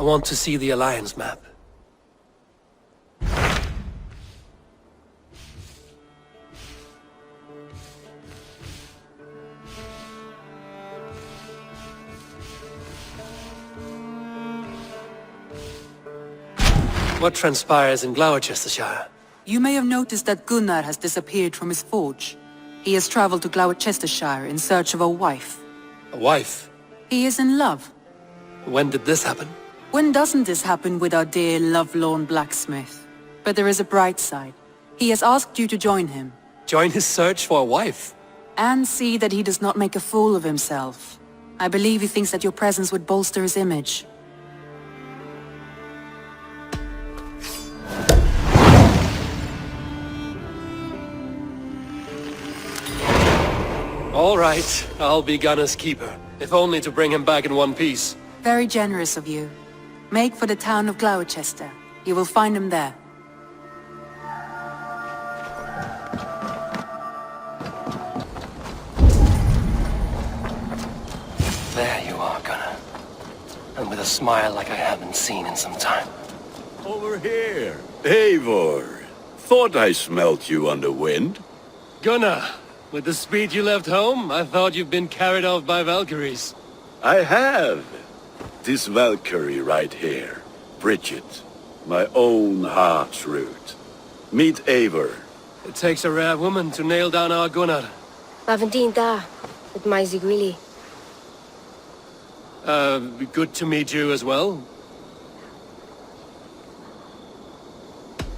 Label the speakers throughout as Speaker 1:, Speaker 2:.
Speaker 1: want to see the Alliance map. What transpires in Gloucestershire?
Speaker 2: You may have noticed that Gunnar has disappeared from his forge. He has traveled to Gloucestershire in search of a wife.
Speaker 1: A wife?
Speaker 2: He is in love.
Speaker 1: When did this happen?
Speaker 2: When doesn't this happen with our dear lovelorn blacksmith? But there is a bright side. He has asked you to join him.
Speaker 1: Join his search for a wife?
Speaker 2: And see that he does not make a fool of himself. I believe he thinks that your presence would bolster his image.
Speaker 1: All right, I'll be Gunner's keeper, if only to bring him back in one piece.
Speaker 2: Very generous of you. Make for the town of Gloucester. You will find him there.
Speaker 1: There you are, Gunner. And with a smile like I haven't seen in some time.
Speaker 3: Over here. Eivor. Thought I smelt you on the wind.
Speaker 1: Gunnar, with the speed you left home, I thought you'd been carried off by Valkyries.
Speaker 3: I have. This Valkyrie right here. Bridget. My own heart's root. Meet Eivor.
Speaker 1: It takes a rare woman to nail down our Gunnar.
Speaker 4: Lavendine da, with my Zigwili.
Speaker 1: Good to meet you as well.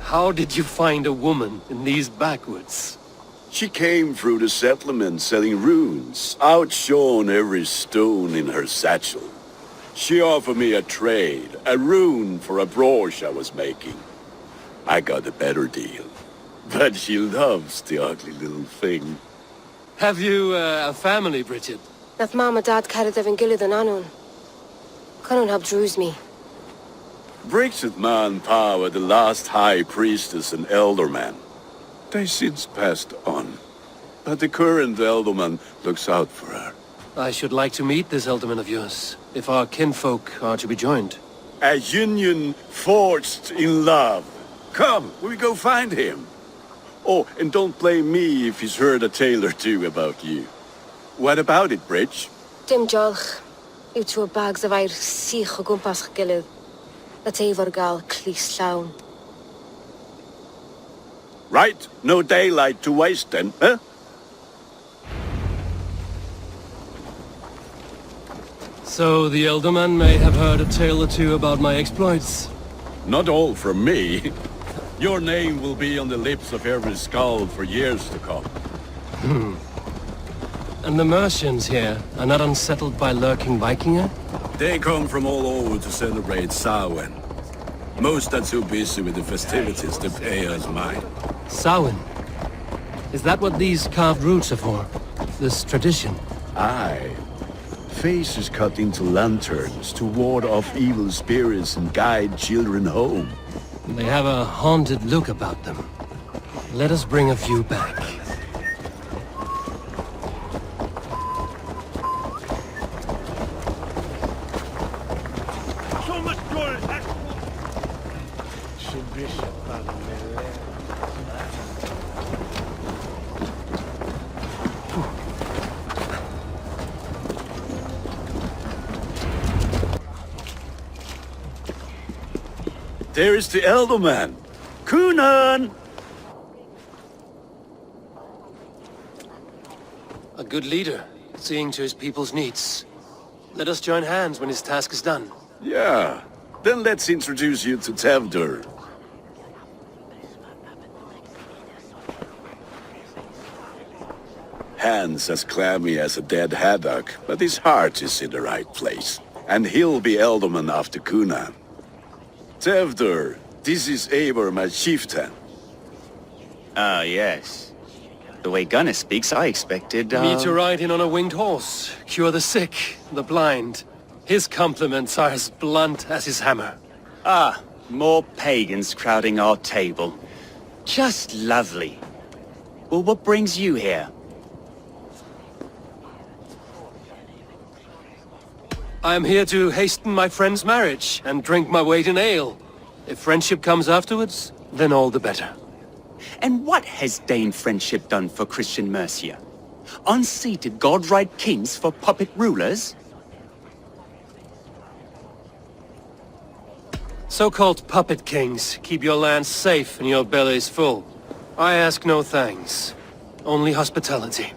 Speaker 1: How did you find a woman in these backwoods?
Speaker 3: She came through the settlement selling runes, outshone every stone in her satchel. She offered me a trade, a rune for a brooch I was making. I got a better deal. But she loves the ugly little thing.
Speaker 1: Have you a family, Bridget?
Speaker 4: Nath mam a dad carried evan gilid an anun. Cannon have drews me.
Speaker 3: Bridget man Pa were the last high priestess and elderman. They since passed on. But the current elderman looks out for her.
Speaker 1: I should like to meet this elderman of yours, if our kinfolk are to be joined.
Speaker 3: A union forged in love. Come, we go find him. Oh, and don't blame me if he's heard a tale or two about you. What about it, Bridge?
Speaker 4: Dim jolch. You two bags of air sich o gwmpas gilid. That Eivor gal clis llawn.
Speaker 3: Right, no daylight to waste then, huh?
Speaker 1: So the elderman may have heard a tale or two about my exploits.
Speaker 3: Not all from me. Your name will be on the lips of every skull for years to come.
Speaker 1: And the Mercians here are not unsettled by lurking Vikinger?
Speaker 3: They come from all over to celebrate Samhain. Most are too busy with the festivities to pay us mind.
Speaker 1: Samhain? Is that what these carved roots are for? This tradition?
Speaker 3: Aye. Faces cut into lanterns to ward off evil spirits and guide children home.
Speaker 1: They have a haunted look about them. Let us bring a few back.
Speaker 3: There is the elderman. Kunan!
Speaker 1: A good leader, seeing to his people's needs. Let us join hands when his task is done.
Speaker 3: Yeah. Then let's introduce you to Tevdur. Hands as clammy as a dead haddock, but his heart is in the right place. And he'll be elderman after Kunan. Tevdur, this is Eivor, my chieftain.
Speaker 5: Ah, yes. The way Gunnar speaks, I expected,
Speaker 1: Me to ride in on a winged horse, cure the sick, the blind. His compliments are as blunt as his hammer.
Speaker 5: Ah, more pagans crowding our table. Just lovely. Well, what brings you here?
Speaker 1: I am here to hasten my friend's marriage and drink my weight in ale. If friendship comes afterwards, then all the better.
Speaker 5: And what has Dane friendship done for Christian Mercia? Unseated godright kings for puppet rulers?
Speaker 1: So-called puppet kings keep your lands safe and your bellies full. I ask no thanks, only hospitality.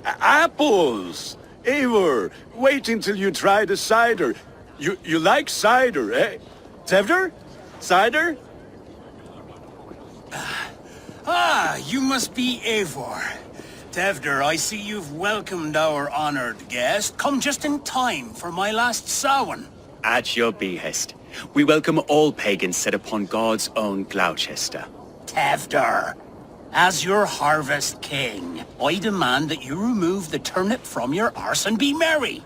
Speaker 3: Apples! Eivor, wait until you try the cider. You like cider, eh? Tevder? Cider?
Speaker 6: Ah, you must be Eivor. Tevder, I see you've welcomed our honored guest. Come just in time for my last Samhain.
Speaker 5: At your behest. We welcome all pagans set upon God's own Gloucester.
Speaker 6: Tevder, as your harvest king, I demand that you remove the turnip from your arse and be merry.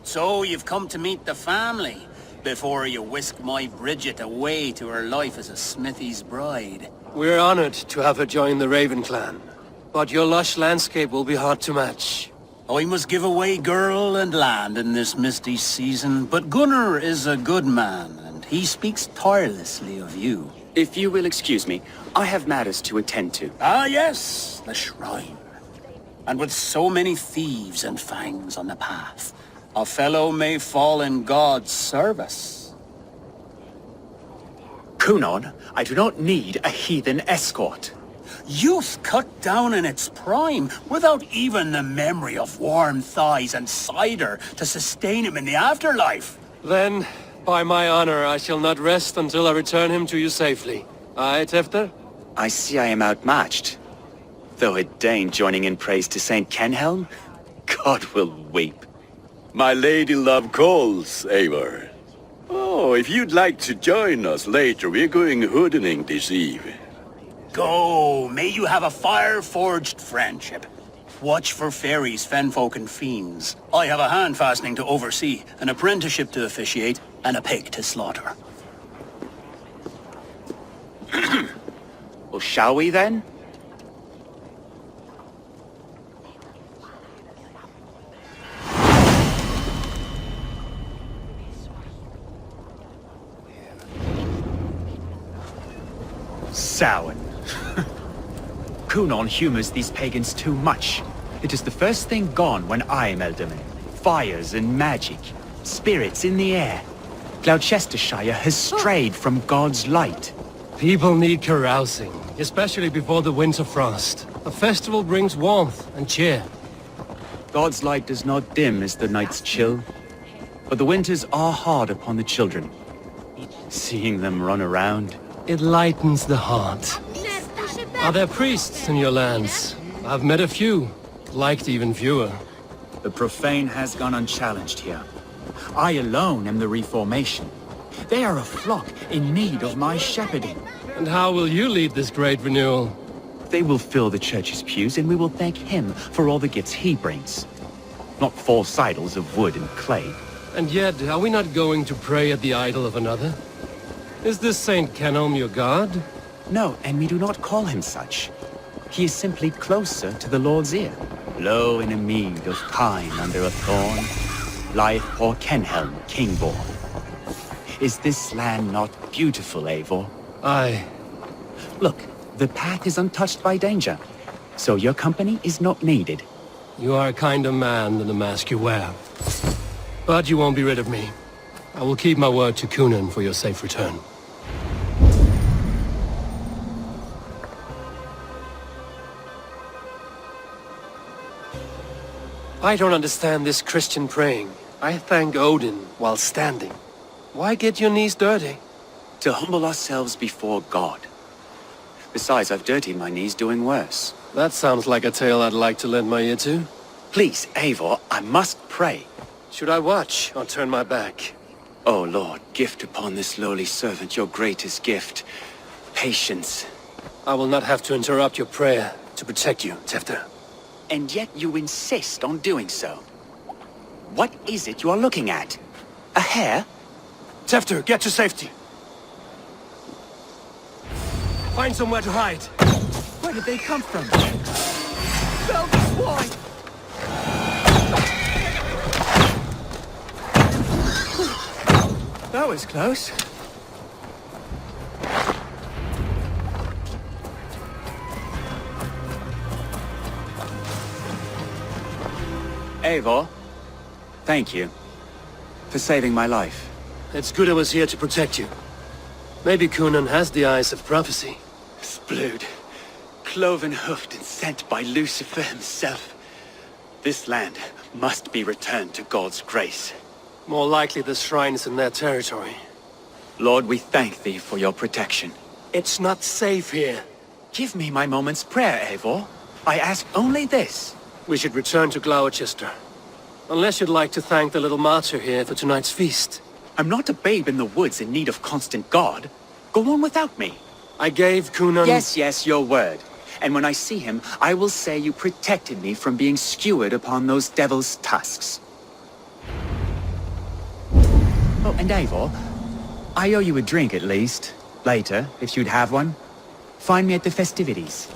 Speaker 6: So you've come to meet the family, before you whisk my Bridget away to her life as a smithy's bride.
Speaker 1: We're honored to have her join the Raven clan, but your lush landscape will be hard to match.
Speaker 6: I must give away girl and land in this misty season, but Gunnar is a good man, and he speaks tirelessly of you.
Speaker 5: If you will excuse me, I have matters to attend to.
Speaker 6: Ah yes, the shrine. And with so many thieves and fangs on the path, a fellow may fall in God's service.
Speaker 5: Kunon, I do not need a heathen escort.
Speaker 6: Youth cut down in its prime, without even the memory of warm thighs and cider to sustain him in the afterlife.
Speaker 1: Then, by my honor, I shall not rest until I return him to you safely. Aye, Tefter?
Speaker 5: I see I am outmatched. Though a Dane joining in praise to Saint Kenhelm, God will weep.
Speaker 3: My lady love calls, Eivor. Oh, if you'd like to join us later, we're going hoodening this eve.
Speaker 6: Go, may you have a fire-forged friendship. Watch for fairies, fenfolk and fiends. I have a hand fastening to oversee, an apprenticeship to officiate, and a pig to slaughter.
Speaker 5: Well, shall we then?
Speaker 7: Samhain. Kunon humors these pagans too much. It is the first thing gone when I am Elderman. Fires and magic. Spirits in the air. Gloucestershire has strayed from God's light.
Speaker 1: People need carousing, especially before the winter frost. A festival brings warmth and cheer.
Speaker 7: God's light does not dim as the nights chill. But the winters are hard upon the children. Seeing them run around.
Speaker 1: It lightens the heart. Are there priests in your lands? I've met a few, liked even fewer.
Speaker 7: The profane has gone unchallenged here. I alone am the reformation. They are a flock in need of my shepherding.
Speaker 1: And how will you lead this great renewal?
Speaker 7: They will fill the church's pews, and we will thank him for all the gifts he brings. Not false idols of wood and clay.
Speaker 1: And yet, are we not going to pray at the idol of another? Is this Saint Kenhelm your god?
Speaker 7: No, and we do not call him such. He is simply closer to the Lord's ear. Low in a mead of kine under a thorn, lieth poor Kenhelm, king-born. Is this land not beautiful, Eivor?
Speaker 1: Aye.
Speaker 7: Look, the path is untouched by danger, so your company is not needed.
Speaker 1: You are a kinder man than the mask you wear. But you won't be rid of me. I will keep my word to Kunon for your safe return. I don't understand this Christian praying. I thank Odin while standing. Why get your knees dirty?
Speaker 5: To humble ourselves before God. Besides, I've dirtied my knees doing worse.
Speaker 1: That sounds like a tale I'd like to lend my ear to.
Speaker 5: Please, Eivor, I must pray.
Speaker 1: Should I watch or turn my back?
Speaker 5: O Lord, gift upon this lowly servant your greatest gift. Patience.
Speaker 1: I will not have to interrupt your prayer to protect you, Tefter.
Speaker 5: And yet you insist on doing so. What is it you are looking at? A hare?
Speaker 1: Tefter, get to safety. Find somewhere to hide.
Speaker 7: Where did they come from? Spell the swine! That was close. Eivor, thank you for saving my life.
Speaker 1: It's good I was here to protect you. Maybe Cunan has the eyes of prophecy.
Speaker 7: Splood, cloven-hoofed and sent by Lucifer himself. This land must be returned to God's grace.
Speaker 1: More likely the shrine is in their territory.
Speaker 7: Lord, we thank thee for your protection.
Speaker 1: It's not safe here.
Speaker 7: Give me my moment's prayer, Eivor. I ask only this.
Speaker 1: We should return to Gloucester. Unless you'd like to thank the little martyr here for tonight's feast.
Speaker 7: I'm not a babe in the woods in need of constant guard. Go on without me.
Speaker 1: I gave Cunan...
Speaker 7: Yes, your word. And when I see him, I will say you protected me from being skewered upon those devil's tusks. Oh, and Eivor, I owe you a drink at least. Later, if you'd have one. Find me at the festivities.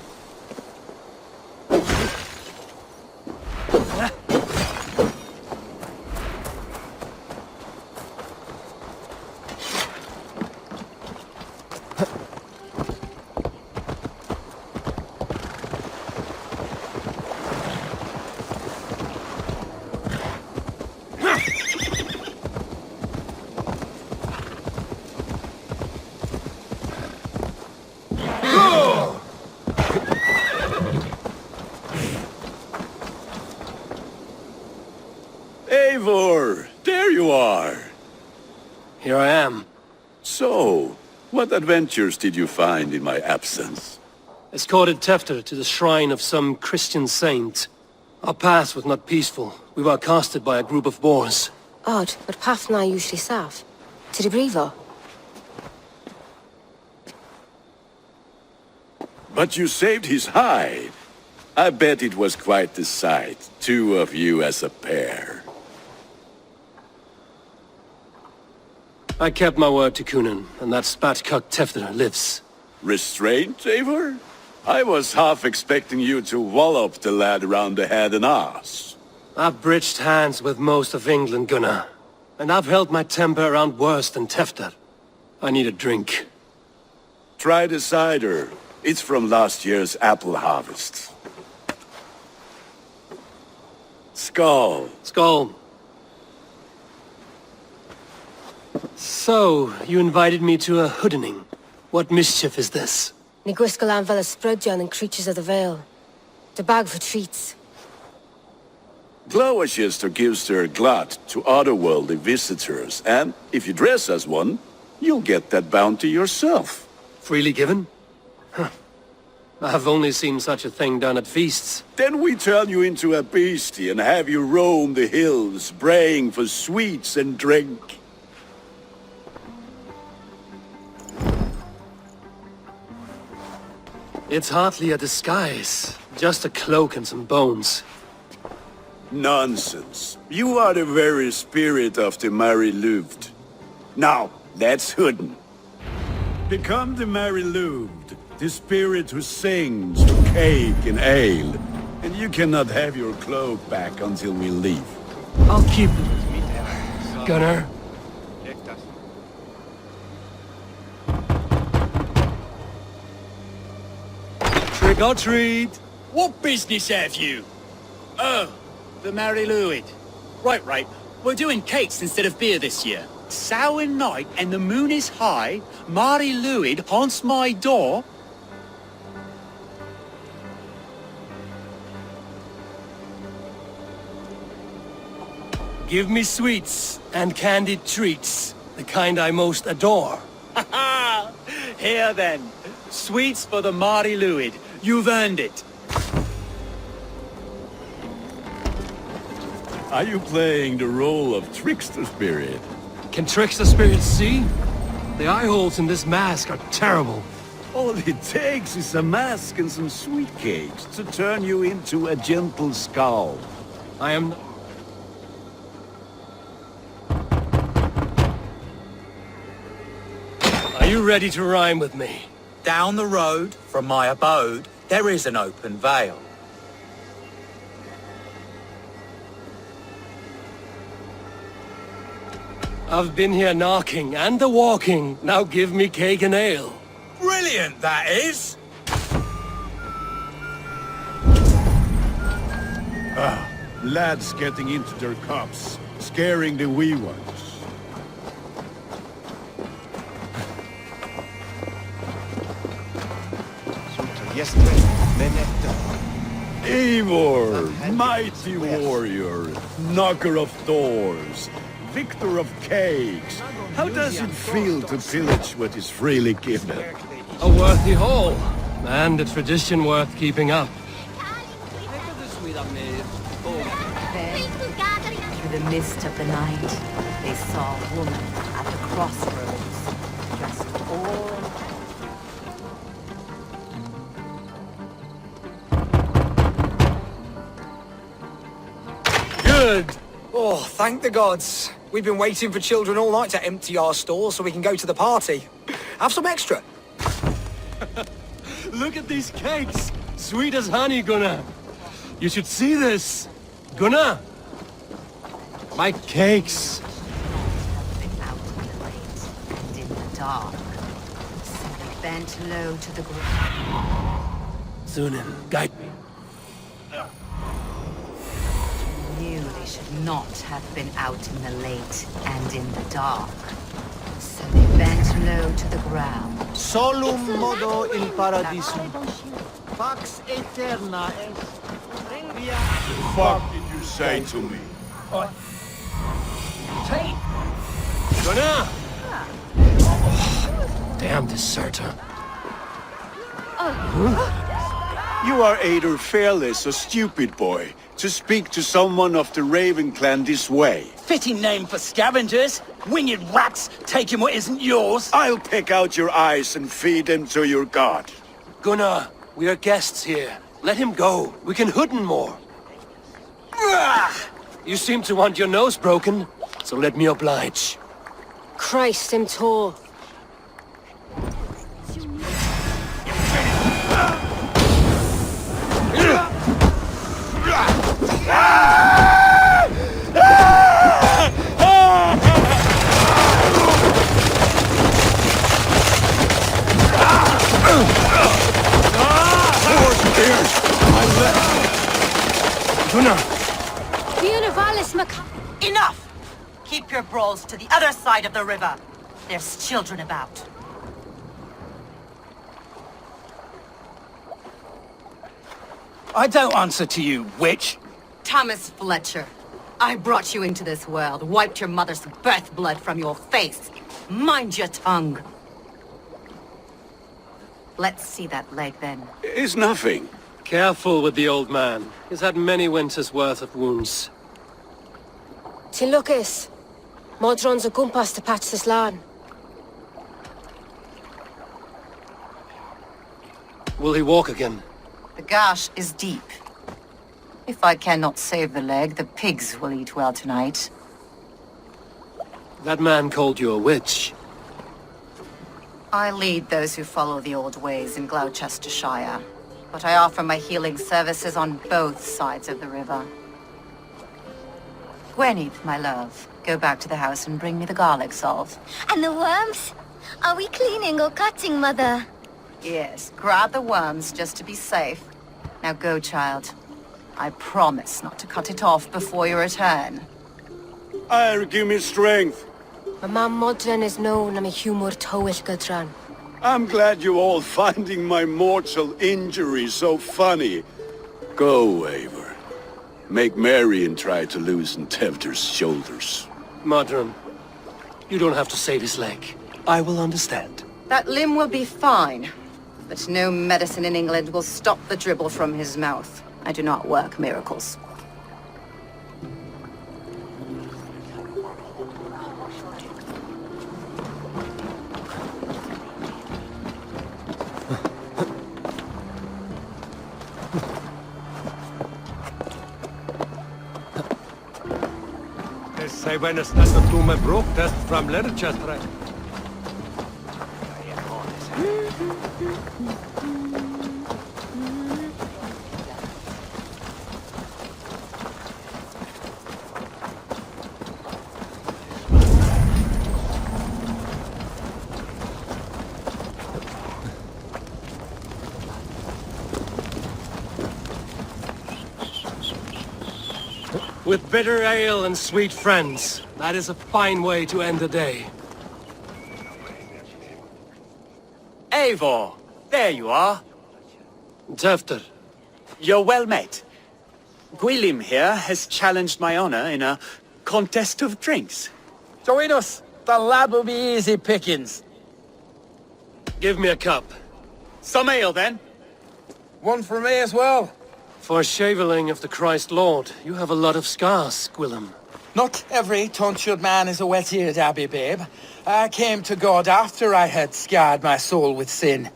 Speaker 3: Eivor, there you are.
Speaker 1: Here I am.
Speaker 3: So, what adventures did you find in my absence?
Speaker 1: Escorted Tefter to the shrine of some Christian saint. Our path was not peaceful. We were accosted by a group of boars.
Speaker 4: Odd, but path na usually safe. To the Brevo.
Speaker 3: But you saved his hide. I bet it was quite the sight, two of you as a pair.
Speaker 1: I kept my word to Cunan, and that spatcock Tefter lives.
Speaker 3: Restraint, Eivor? I was half expecting you to wallop the lad around the head and ass.
Speaker 1: I've bridged hands with most of England, Gunnar. And I've held my temper around worse than Tefter. I need a drink.
Speaker 3: Try the cider. It's from last year's apple harvest. Skull.
Speaker 1: Skull. So, you invited me to a hoodening. What mischief is this?
Speaker 4: Ni gwisgalan fel ysbrydion and creatures of the Vale. The bag for treats.
Speaker 3: Gloucester gives their glut to otherworldly visitors, and if you dress as one, you'll get that bounty yourself.
Speaker 1: Freely given? Huh. I've only seen such a thing done at feasts.
Speaker 3: Then we turn you into a beastie and have you roam the hills, braying for sweets and drink.
Speaker 1: It's hardly a disguise. Just a cloak and some bones.
Speaker 3: Nonsense. You are the very spirit of the Mary Louved. Now, that's hidden. Become the Mary Louved, the spirit who sings to cake and ale. And you cannot have your cloak back until we leave.
Speaker 1: I'll keep it. Gunnar. Trick or treat.
Speaker 5: What business have you? Oh, the Mary Louid. Right. We're doing cakes instead of beer this year. Sour night and the moon is high. Mary Louid haunts my door.
Speaker 1: Give me sweets and candied treats. The kind I most adore.
Speaker 5: Ha ha! Here then. Sweets for the Mary Louid. You've earned it.
Speaker 3: Are you playing the role of trickster spirit?
Speaker 1: Can trickster spirits see? The eye holes in this mask are terrible.
Speaker 3: All it takes is a mask and some sweet cakes to turn you into a gentle skull.
Speaker 1: I am... Are you ready to rhyme with me?
Speaker 8: Down the road from my abode, there is an open vale.
Speaker 1: I've been here knocking and a-walking. Now give me cake and ale.
Speaker 8: Brilliant, that is!
Speaker 3: Lads getting into their cups, scaring the wee ones. Eivor, mighty warrior, knocker of doors, victor of cakes. How does it feel to pillage what is freely given?
Speaker 1: A worthy haul, and a tradition worth keeping up.
Speaker 9: Then, through the mist of the night, they saw a woman at the crossroads, dressed all...
Speaker 1: Good!
Speaker 10: Oh, thank the gods. We've been waiting for children all night to empty our stores so we can go to the party. Have some extra.
Speaker 1: Look at these cakes! Sweet as honey, Gunnar! You should see this! Gunnar! My cakes!
Speaker 9: been out in the light and in the dark, so they bent low to the ground.
Speaker 1: Sunan, guide me.
Speaker 9: Knew they should not have been out in the late and in the dark, so they bent low to the ground.
Speaker 11: Solum modo in paradisum. Pax aeterna est.
Speaker 3: Fuck did you say to me?
Speaker 1: Gunnar! Damn deserter.
Speaker 3: You are either fearless or stupid, boy, to speak to someone of the Raven clan this way.
Speaker 6: Fitting name for scavengers. Winged rats taking what isn't yours.
Speaker 3: I'll pick out your eyes and feed them to your god.
Speaker 1: Gunnar, we are guests here. Let him go. We can hood him more. You seem to want your nose broken, so let me oblige.
Speaker 4: Christ, him tall.
Speaker 9: Enough! Keep your brawls to the other side of the river. There's children about.
Speaker 6: I don't answer to you, witch.
Speaker 9: Thomas Fletcher, I brought you into this world, wiped your mother's birth blood from your face. Mind your tongue. Let's see that leg, then.
Speaker 3: It's nothing.
Speaker 1: Careful with the old man. He's had many winters' worth of wounds.
Speaker 4: Ti lwcus. Modron's o gwmpas to patch this lan.
Speaker 1: Will he walk again?
Speaker 9: The gash is deep. If I cannot save the leg, the pigs will eat well tonight.
Speaker 1: That man called you a witch.
Speaker 9: I lead those who follow the old ways in Gloucestershire, but I offer my healing services on both sides of the river. Gweneth, my love, go back to the house and bring me the garlic salve.
Speaker 12: And the worms? Are we cleaning or cutting, Mother?
Speaker 9: Yes, grab the worms just to be safe. Now go, child. I promise not to cut it off before you return.
Speaker 3: Give me strength.
Speaker 4: My mam Modron is known am a humor tywyll gydran.
Speaker 3: I'm glad you all finding my mortal injury so funny. Go, Eivor. Make merry and try to loosen Tevder's shoulders.
Speaker 1: Modron, you don't have to save his leg. I will understand.
Speaker 9: That limb will be fine, but no medicine in England will stop the dribble from his mouth. I do not work miracles.
Speaker 1: Say when it's not the two my broke test from Leicester. With bitter ale and sweet friends. That is a fine way to end the day.
Speaker 7: Eivor, there you are.
Speaker 1: Tefter.
Speaker 7: You're well met. Gwilym here has challenged my honor in a contest of drinks.
Speaker 11: Join us. The lad will be easy pickings.
Speaker 1: Give me a cup.
Speaker 7: Some ale, then.
Speaker 11: One for me as well.
Speaker 1: For shaveling of the Christ Lord, you have a lot of scars, Gwilym.
Speaker 11: Not every tonsured man is a wet-eared abbey, babe. I came to God after I had scarred my soul with sin.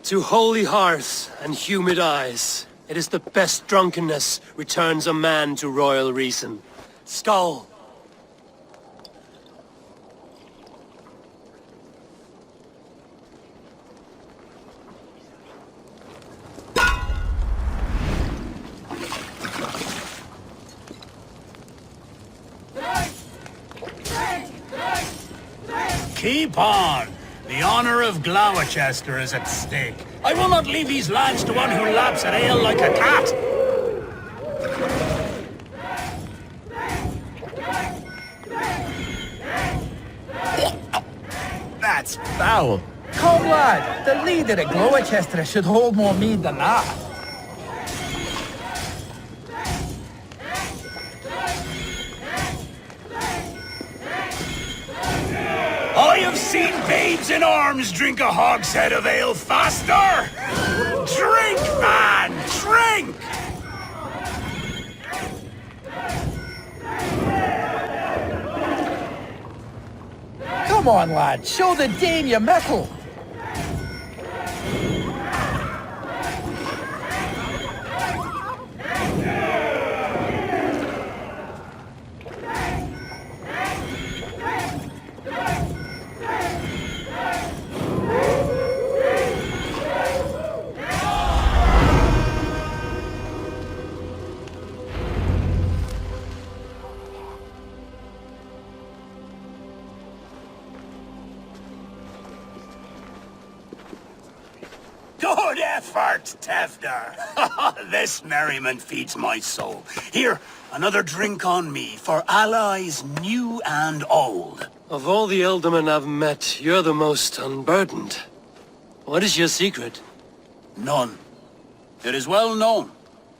Speaker 1: To holy hearths and humid eyes, it is the best drunkenness returns a man to royal reason. Skull!
Speaker 6: Keep on! The honor of Gloucester is at stake. I will not leave these lands to one who laps at ale like a cat!
Speaker 11: That's foul. Come, lad. The leader of Gloucester should hold more mead than that.
Speaker 6: I have seen babes in arms drink a hogshead of ale faster! Drink, man! Drink!
Speaker 11: Come on, lad. Show the dame your mettle.
Speaker 6: Good effort, Tefter. This merriment feeds my soul. Here, another drink on me for allies new and old.
Speaker 1: Of all the ealdormen I've met, you're the most unburdened. What is your secret?
Speaker 6: None. It is well known.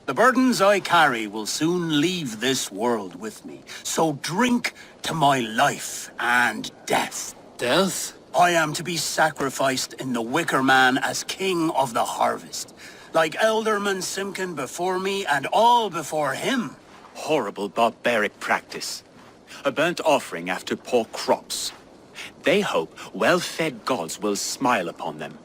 Speaker 6: The burdens I carry will soon leave this world with me. So drink to my life and death.
Speaker 1: Death?
Speaker 6: I am to be sacrificed in the Wicker Man as king of the harvest. Like Elderman Simkin before me and all before him.
Speaker 7: Horrible barbaric practice. A burnt offering after poor crops. They hope well-fed gods will smile upon them.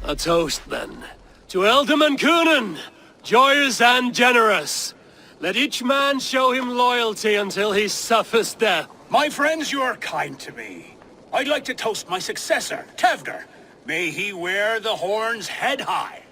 Speaker 1: A toast, then. To Ealdorman Coonan, joyous and generous. Let each man show him loyalty until he suffers death.
Speaker 6: My friends, you are kind to me. I'd like to toast my successor, Tevder. May he wear the horns head high.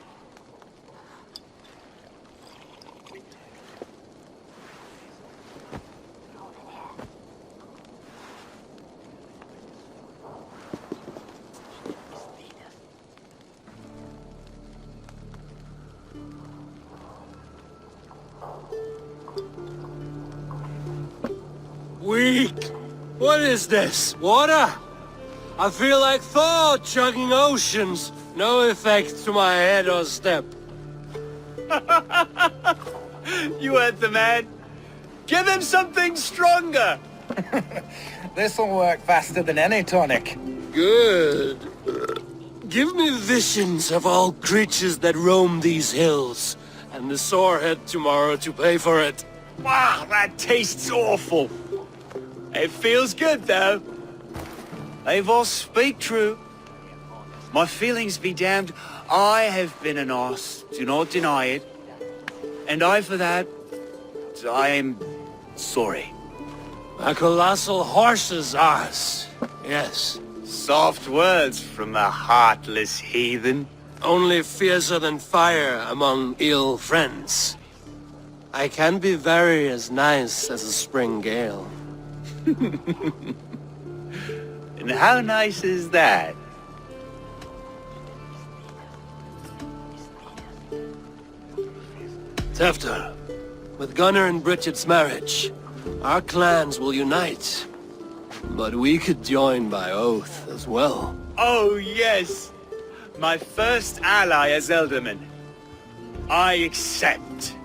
Speaker 1: Weak! What is this? Water? I feel like Thor chugging oceans. No effect to my head or step.
Speaker 7: You heard the man. Give him something stronger.
Speaker 11: This'll work faster than any tonic.
Speaker 1: Good. Give me visions of all creatures that roam these hills, and the sore head tomorrow to pay for it.
Speaker 7: Wow, that tastes awful. It feels good, though. Eivor, speak true. My feelings be damned. I have been an arse, do not deny it. And I, for that, I am sorry.
Speaker 1: A colossal horse's arse. Yes.
Speaker 7: Soft words from a heartless heathen.
Speaker 1: Only fiercer than fire among ill friends. I can be very as nice as a spring gale.
Speaker 7: And how nice is that?
Speaker 1: Tefter, with Gunnar and Bridget's marriage, our clans will unite. But we could join by oath as well.
Speaker 5: Oh, yes. My first ally as Elderman. I accept.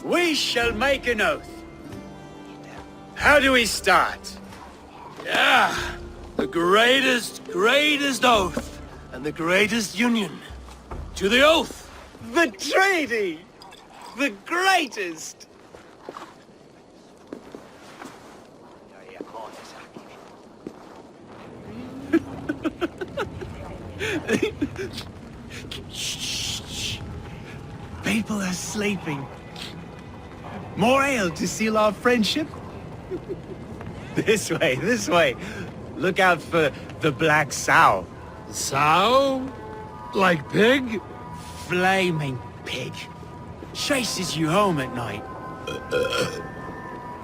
Speaker 5: We shall make an oath. How do we start?
Speaker 1: Yeah, the greatest oath, and the greatest union. To the oath!
Speaker 5: The treaty! The greatest!
Speaker 7: Shh. People are sleeping. More ale to seal our friendship? This way. Look out for the black sow.
Speaker 1: Sow? Like pig?
Speaker 7: Flaming pig. Chases you home at night.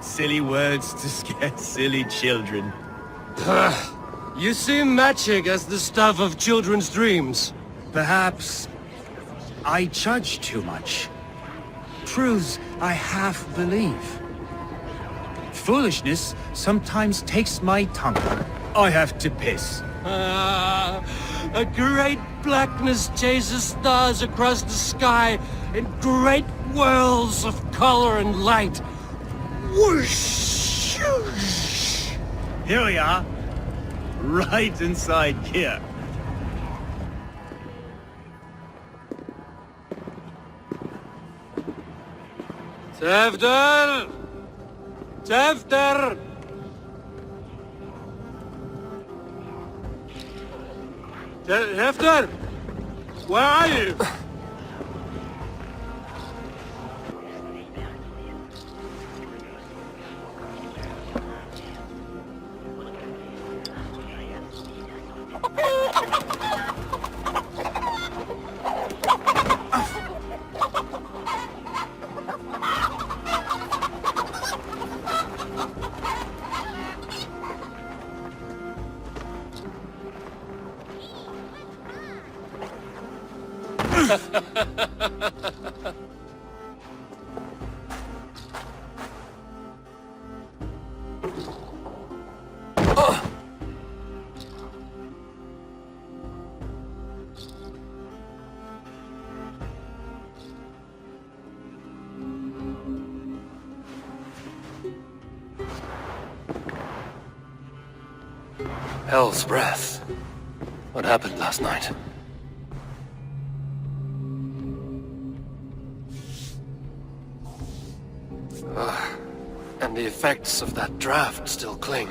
Speaker 7: Silly words to scare silly children.
Speaker 1: You see magic as the stuff of children's dreams.
Speaker 7: Perhaps I judge too much. Truths I half believe. Foolishness sometimes takes my tongue. I have to piss.
Speaker 1: A great blackness chases stars across the sky in great whirls of color and light. Whoosh!
Speaker 7: Here we are. Right inside here.
Speaker 1: Tefter! Tefter! Tefter! Where are you? Hell's breath. What happened last night? And the effects of that draft still cling.